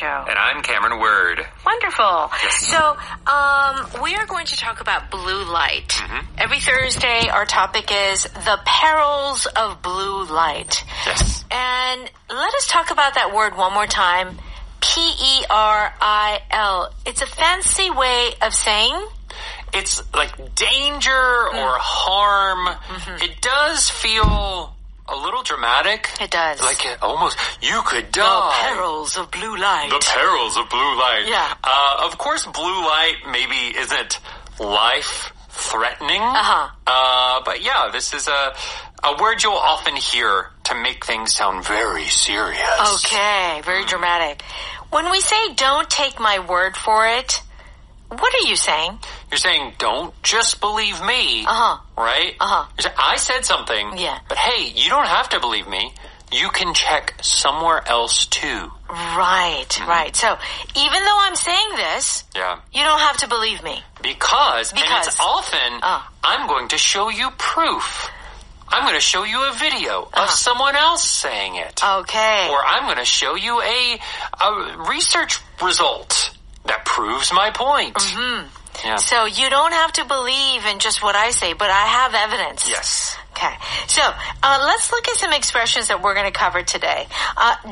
Joe. And I'm Cameron Word. Wonderful. Yes. So, we are going to talk about blue light. Every Thursday, our topic is the perils of blue light. Yes. And let us talk about that word one more time. P-E-R-I-L. It's a fancy way of saying... It's like danger or harm. It does feel a little dramatic. It does. Like almost, you could die. The perils of blue light. The perils of blue light. Yeah. Of course, blue light maybe isn't life-threatening. But yeah, this is a word you'll often hear to make things sound very serious. Okay, very dramatic. When we say don't take my word for it, what are you saying? You're saying, don't just believe me, right? You're saying, I said something, but hey, you don't have to believe me. You can check somewhere else too. Right, right. So, even though I'm saying this, you don't have to believe me. Because. And it's often, I'm going to show you proof. I'm going to show you a video of someone else saying it. Okay. Or I'm going to show you a research result that proves my point. Yeah. So you don't have to believe in just what I say, but I have evidence. Yes. Okay. So let's look at some expressions that we're going to cover today.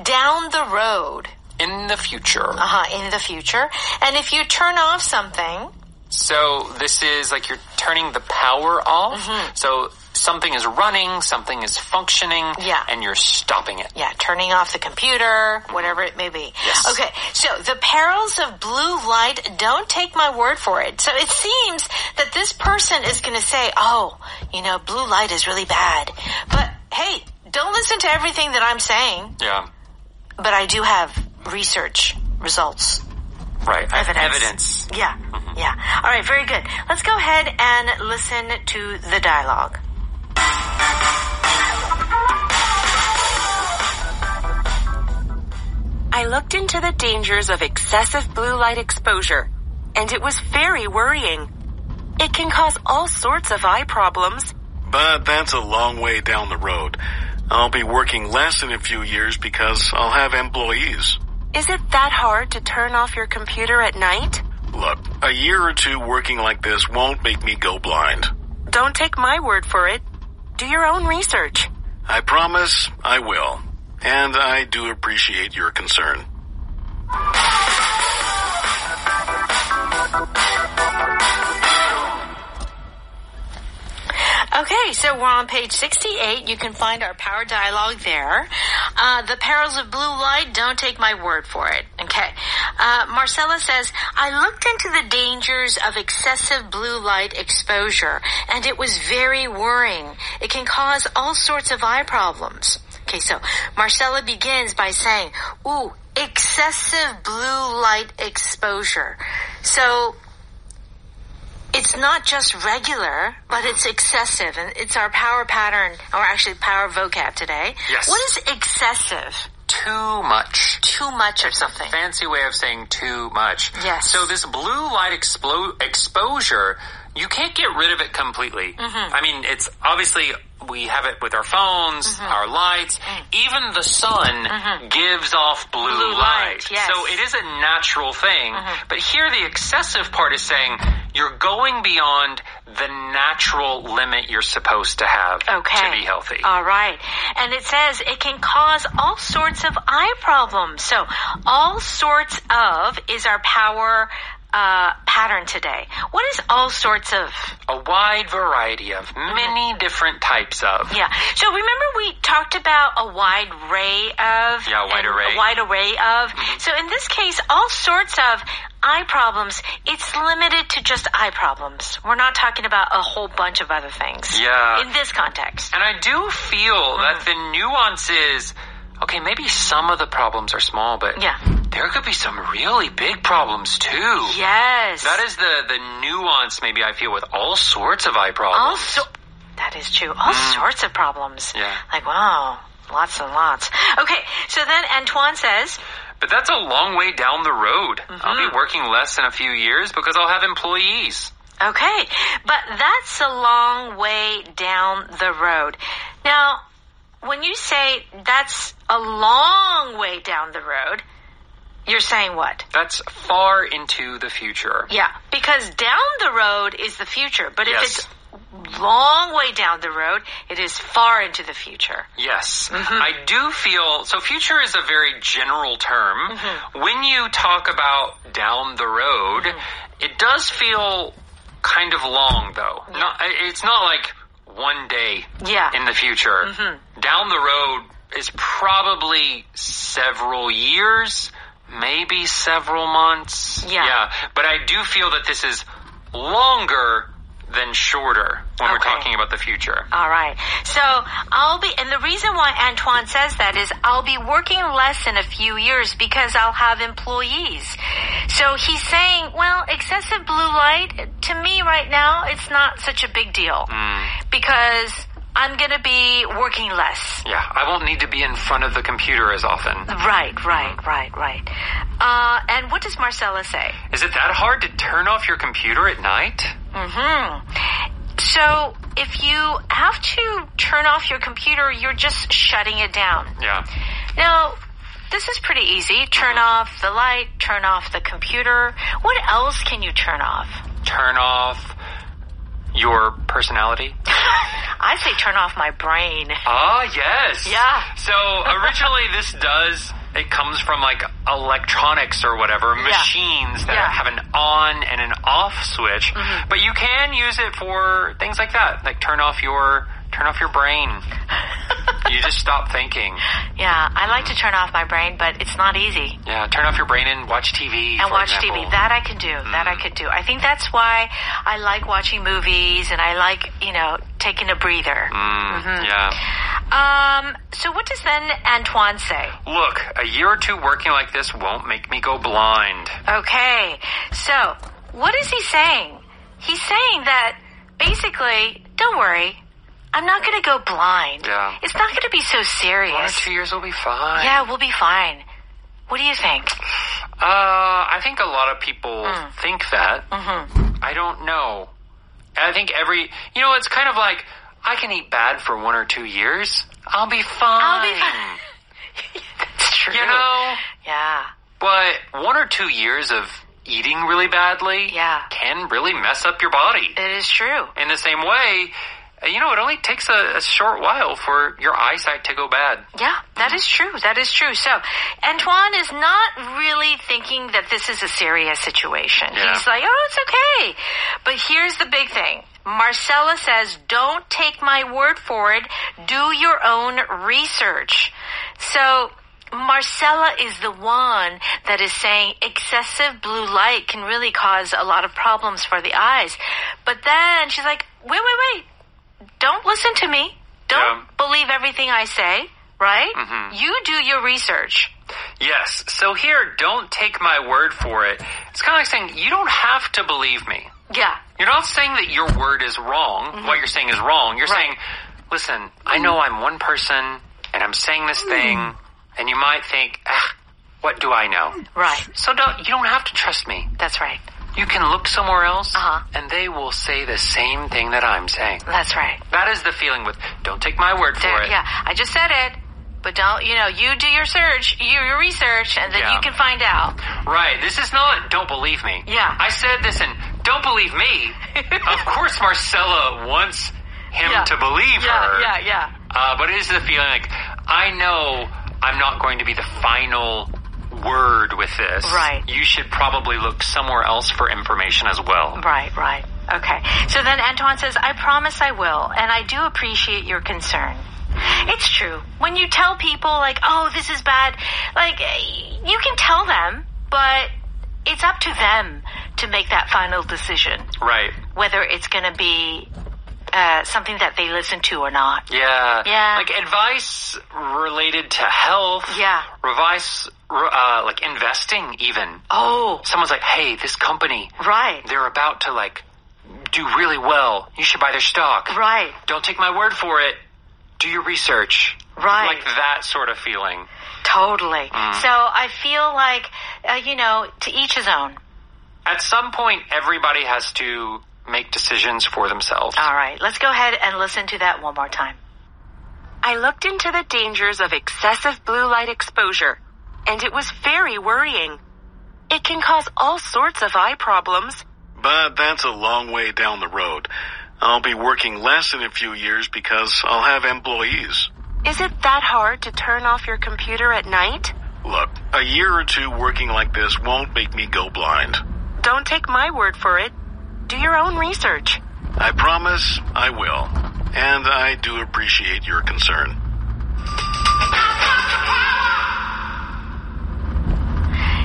Down the road. In the future. In the future. And if you turn off something. So this is like you're turning the power off. So something is running, something is functioning, and you're stopping it. Yeah, turning off the computer, whatever it may be. Yes. Okay, so the perils of blue light, don't take my word for it. So it seems that this person is going to say, oh, you know, blue light is really bad. But hey, don't listen to everything that I'm saying. Yeah. But I do have research results. Right. Evidence. Yeah. Yeah. All right, very good. Let's go ahead and listen to the dialogue. I looked into the dangers of excessive blue light exposure, and it was very worrying. It can cause all sorts of eye problems. But that's a long way down the road. I'll be working less in a few years because I'll have employees. Is it that hard to turn off your computer at night? Look, a year or two working like this won't make me go blind. Don't take my word for it. Do your own research. I promise I will. And I do appreciate your concern. Okay, so we're on page 68. You can find our power dialogue there. The perils of blue light, don't take my word for it. Okay. Marcella says, I looked into the dangers of excessive blue light exposure, and it was very worrying. It can cause all sorts of eye problems. Okay, so Marcella begins by saying, ooh, excessive blue light exposure. So it's not just regular, but it's excessive, and it's our power pattern, or actually power vocab today. Yes. What is excessive? Too much. Too much of something. Fancy way of saying too much. Yes. So this blue light exposure, you can't get rid of it completely. I mean, it's obviously we have it with our phones, our lights. Even the sun gives off blue light. Yes. So it is a natural thing. But here the excessive part is saying you're going beyond the natural limit you're supposed to have to be healthy. All right. And it says it can cause all sorts of eye problems. So all sorts of is our power pattern today. What is all sorts of? A wide variety of, many different types of. Yeah. So remember we talked about a wide array of? Yeah, a wide array. A wide array of. So in this case, all sorts of eye problems, it's limited to just eye problems. We're not talking about a whole bunch of other things. Yeah. In this context. And I do feel that the nuance is, okay, maybe some of the problems are small, but there could be some really big problems too. Yes. That is the nuance maybe I feel with all sorts of eye problems. That is true. All sorts of problems. Yeah. Like, wow, lots and lots. Okay, so then Antoine says, but that's a long way down the road. I'll be working less in a few years because I'll have employees. Okay, but that's a long way down the road. Now, when you say that's a long way down the road, You're saying what? That's far into the future. Yeah, because down the road is the future. But if Yes. it's long way down the road, it is far into the future. Yes. I do feel, so future is a very general term. When you talk about down the road, it does feel kind of long though. It's not like one day in the future. Down the road is probably several years, maybe several months. Yeah. But I do feel that this is longer than shorter when we're talking about the future. All right. So and the reason why Antoine says that is I'll be working less in a few years because I'll have employees. So he's saying, well, excessive blue light, to me right now, it's not such a big deal because I'm going to be working less. Yeah, I won't need to be in front of the computer as often. Right. And what does Marcella say? Is it that hard to turn off your computer at night? So if you have to turn off your computer, you're just shutting it down. Yeah. Now, this is pretty easy. Turn off the light, turn off the computer. What else can you turn off? Turn off your personality? I say turn off my brain. Ah, yes. Yeah. So originally it comes from like electronics or whatever, machines that have an on and an off switch. But you can use it for things like that, like turn off your brain. You just stop thinking. Yeah, I like to turn off my brain, but it's not easy. Yeah, turn off your brain and watch TV. And watch example. TV. That I can do. That I could do. I think that's why I like watching movies and I like, taking a breather. Yeah. So what does then Antoine say? Look, a year or two working like this won't make me go blind. Okay. So, what is he saying? He's saying that basically, don't worry, I'm not going to go blind. Yeah. It's not going to be so serious. 1 or 2 years will be fine. Yeah, we'll be fine. What do you think? I think a lot of people think that. I don't know. I think it's kind of like, I can eat bad for 1 or 2 years. I'll be fine. That's true. Yeah. But 1 or 2 years of eating really badly can really mess up your body. It is true. In the same way, it only takes a short while for your eyesight to go bad. Yeah, that is true. That is true. So, Antoine is not really thinking that this is a serious situation. Yeah. He's like, oh, it's okay. But here's the big thing. Marcella says, don't take my word for it. Do your own research. So, Marcella is the one that is saying excessive blue light can really cause a lot of problems for the eyes. But then she's like, wait. Don't listen to me. Don't believe everything I say, right? You do your research. Yes. So here, don't take my word for it. It's kind of like saying, you don't have to believe me. Yeah. You're not saying that your word is wrong. What you're saying is wrong. You're saying, listen, I know I'm one person and I'm saying this thing, and you might think, what do I know? Right. So you don't have to trust me. That's right. You can look somewhere else, and they will say the same thing that I'm saying. That's right. That is the feeling with, don't take my word for it. Yeah, I just said it, but don't, you do your research, and then you can find out. Right. This is not, don't believe me. Yeah. I said this, and don't believe me. Of course Marcella wants him to believe her. Yeah. But it is the feeling like, I know I'm not going to be the final word with this. Right. You should probably look somewhere else for information as well. Right. Okay. So then Antoine says, I promise I will, and I do appreciate your concern. It's true. When you tell people, like, oh, this is bad, like, you can tell them, but it's up to them to make that final decision. Right. Whether it's going to be something that they listen to or not. Yeah. Like advice related to health. Yeah. Advice, like investing even. Oh. Someone's like, hey, this company. Right. They're about to like do really well. You should buy their stock. Right. Don't take my word for it. Do your research. Right. Like that sort of feeling. Totally. So I feel like, to each his own. At some point, everybody has to make decisions for themselves. All right. Let's go ahead and listen to that one more time. I looked into the dangers of excessive blue light exposure, and it was very worrying. It can cause all sorts of eye problems. But that's a long way down the road. I'll be working less in a few years because I'll have employees. Is it that hard to turn off your computer at night? Look, a year or two working like this won't make me go blind. Don't take my word for it. Do your own research. I promise I will. And I do appreciate your concern.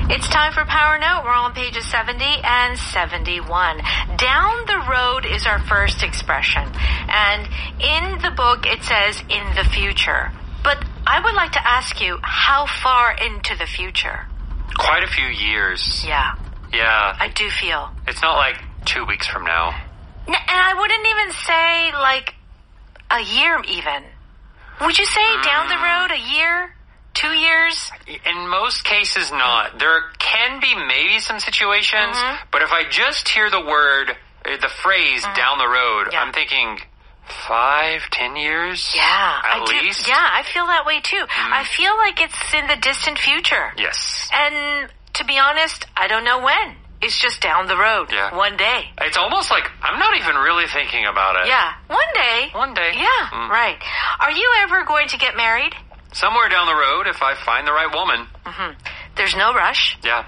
It's time for Power Note. We're on pages 70 and 71. Down the road is our first expression. And in the book, it says in the future. But I would like to ask you, how far into the future? Quite a few years. Yeah. Yeah. I do feel. It's not like 2 weeks from now. And I wouldn't even say like a year even. Would you say down the road a year? 2 years? In most cases, not. There can be maybe some situations, but if I just hear the phrase down the road, Yeah. I'm thinking 5, 10 years? Yeah. At least? Yeah, I feel that way too. I feel like it's in the distant future. Yes. And to be honest, I don't know when. It's just down the road. Yeah. One day. It's almost like I'm not even really thinking about it. Yeah. One day. One day. Yeah, right. Are you ever going to get married? Somewhere down the road if I find the right woman. There's no rush. Yeah.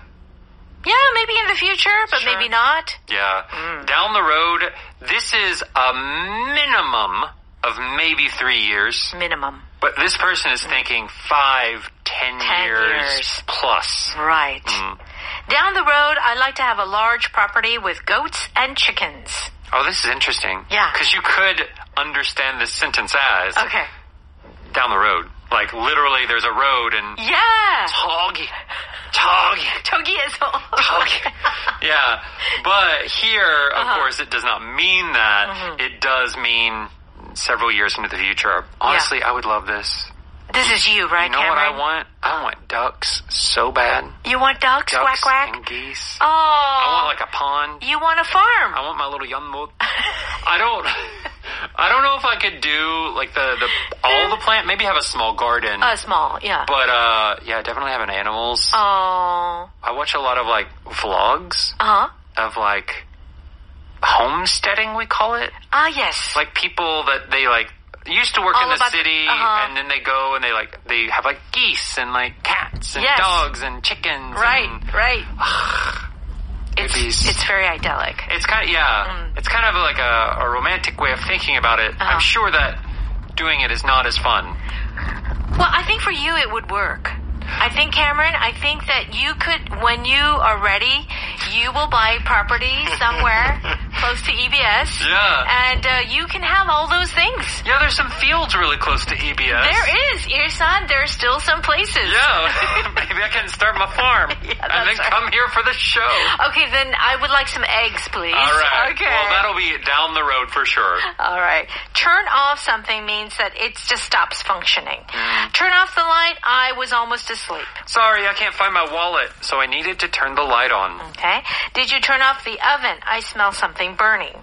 Yeah, maybe in the future, but Sure. maybe not. Yeah. Down the road, this is a minimum of maybe 3 years. Minimum. But this person is thinking 5, 10 years plus. Right. Down the road, I'd like to have a large property with goats and chickens. Oh, this is interesting. Yeah. Because you could understand this sentence as Okay. down the road. Like literally there's a road and Yeah. Togi. Yeah. But here, of course, it does not mean that. It does mean several years into the future. Honestly, I would love this. This is you, right, You know Cameron? what I want? I want ducks so bad. You want ducks? Quack, Ducks quack? and geese. Oh. I want like a pond. You want a farm? I want my little yumbo. I don't know if I could do like all the plant. Maybe have a small garden. Small, yeah. But yeah, definitely having animals. Oh. I watch a lot of like vlogs of like homesteading, we call it. Ah, yes. Like people that they like used to work All in the about- city and then they go and they have like geese and like cats and Yes. dogs and chickens. Right, and, right. It's very idyllic. It's kind of, it's kind of like a romantic way of thinking about it. I'm sure that doing it is not as fun. Well, I think for you it would work. I think, Cameron, that you could, when you are ready, you will buy property somewhere close to EBS. Yeah. And you can have all those things. Yeah, there's some fields really close to EBS. There is. Irsan, there's still some places. Yeah. Maybe I can start my farm. Yeah, and then that's right. come here for the show. Okay, then I would like some eggs, please. All right. Okay. Well, that'll be down the road for sure. All right. Turn off something means that it just stops functioning. Turn off the light. I was almost asleep. Sorry, I can't find my wallet, so I needed to turn the light on. Okay. Did you turn off the oven? I smell something burning.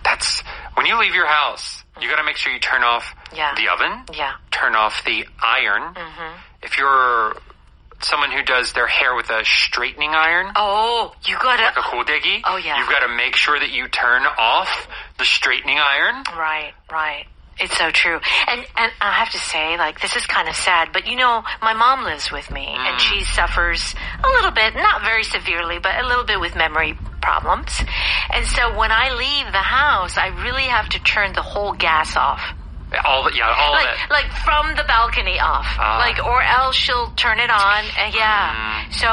That's when you leave your house. You got to make sure you turn off the oven. Yeah. Turn off the iron. If you're someone who does their hair with a straightening iron, Oh, you gotta. like a kodegi, Oh, yeah. you've got to make sure that you turn off the straightening iron. Right, right. It's so true. And I have to say, like, this is kind of sad, but you know, my mom lives with me and she suffers a little bit, not very severely, but a little bit with memory problems. And so when I leave the house, I really have to turn the whole gas off. All of it. Like from the balcony off. Or else she'll turn it on. So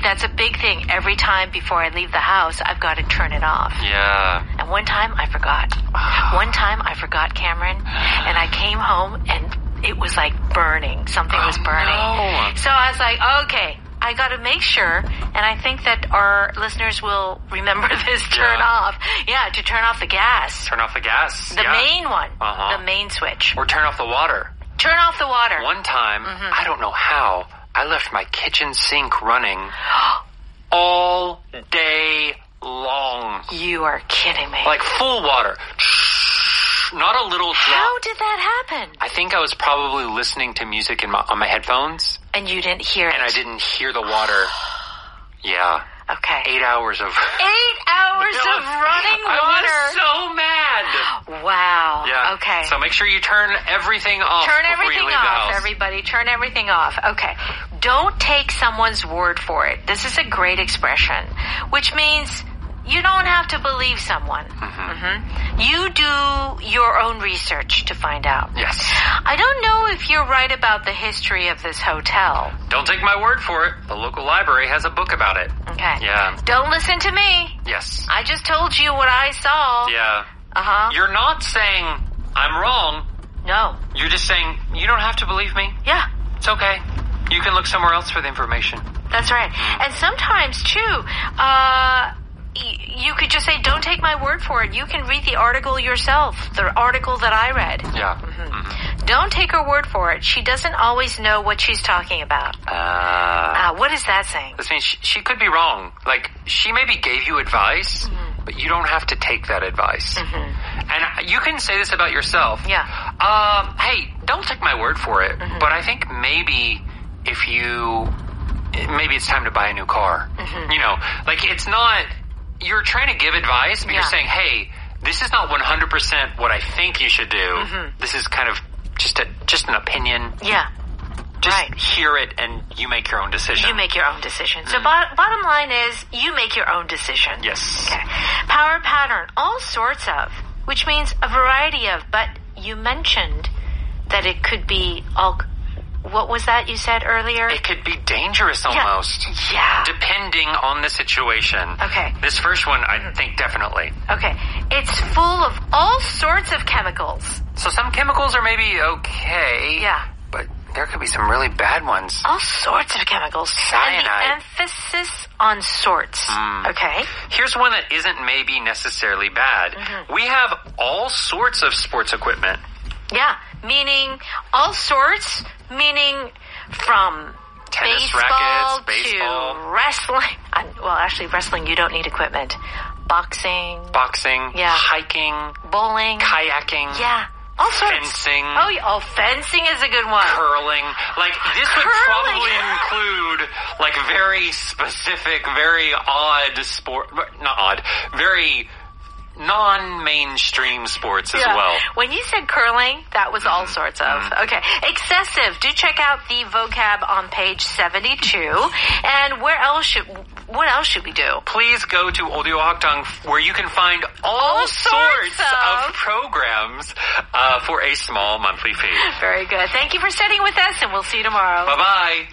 that's a big thing. Every time before I leave the house, I've got to turn it off. Yeah. And one time I forgot. Cameron, and I came home and it was like burning. Something was burning. No. So I was like, okay, I got to make sure, and I think that our listeners will remember this turn off. Yeah, to turn off the gas. Turn off the gas. The main one. The main switch. Or turn off the water. Turn off the water. One time, I don't know how, I left my kitchen sink running all day long. You are kidding me. Like full water. Not a little drop. How did that happen? I think I was probably listening to music on my headphones. And you didn't hear it. And I didn't hear the water. Yeah. Okay. 8 hours of... 8 hours of running water. I was so mad. Wow. Yeah. Okay. So make sure you turn everything off Turn before everything you leave the off, house. everybody. Turn everything off. Okay. Don't take someone's word for it. This is a great expression, which means you don't have to believe someone. You do your own research to find out. Yes. I don't know if you're right about the history of this hotel. Don't take my word for it. The local library has a book about it. Okay. Yeah. Don't listen to me. Yes. I just told you what I saw. Yeah. Uh-huh. You're not saying I'm wrong. No. You're just saying you don't have to believe me. Yeah. It's okay. You can look somewhere else for the information. That's right. And sometimes, too, you could just say, don't take my word for it. You can read the article yourself, the article that I read. Yeah. Don't take her word for it. She doesn't always know what she's talking about. What is that saying? This means she could be wrong. Like, she maybe gave you advice, but you don't have to take that advice. And you can say this about yourself. Yeah. Hey, don't take my word for it, but I think maybe maybe it's time to buy a new car. You know, like it's not, you're trying to give advice, but you're saying, hey, this is not 100% what I think you should do. This is kind of just an opinion. Yeah. Just right. hear it and you make your own decision. You make your own decision. So bottom line is you make your own decision. Yes. Okay. Power pattern, all sorts of, which means a variety of, but you mentioned that it could be all, what was that you said earlier? It could be dangerous almost. Yeah. Depending on the situation. Okay. This first one, I think definitely. Okay. It's full of all sorts of chemicals. So some chemicals are maybe okay. Yeah. But there could be some really bad ones. All sorts of chemicals. Cyanide. And the emphasis on sorts. Okay. Here's one that isn't maybe necessarily bad. We have all sorts of sports equipment. Yeah. Meaning all sorts, meaning from tennis baseball rackets, baseball, to wrestling. Well, actually, wrestling, you don't need equipment. Boxing. Yeah. Hiking. Bowling. Kayaking. Yeah. All sorts. Fencing. Oh, fencing is a good one. Curling. Like, this would probably include, like, very specific, very odd not odd, very non-mainstream sports as well. When you said curling, that was all sorts of. Okay. Excessive. Do check out the vocab on page 72. And what else should we do? Please go to Audio Hakdang where you can find all sorts of programs for a small monthly fee. Very good. Thank you for studying with us, and we'll see you tomorrow. Bye-bye.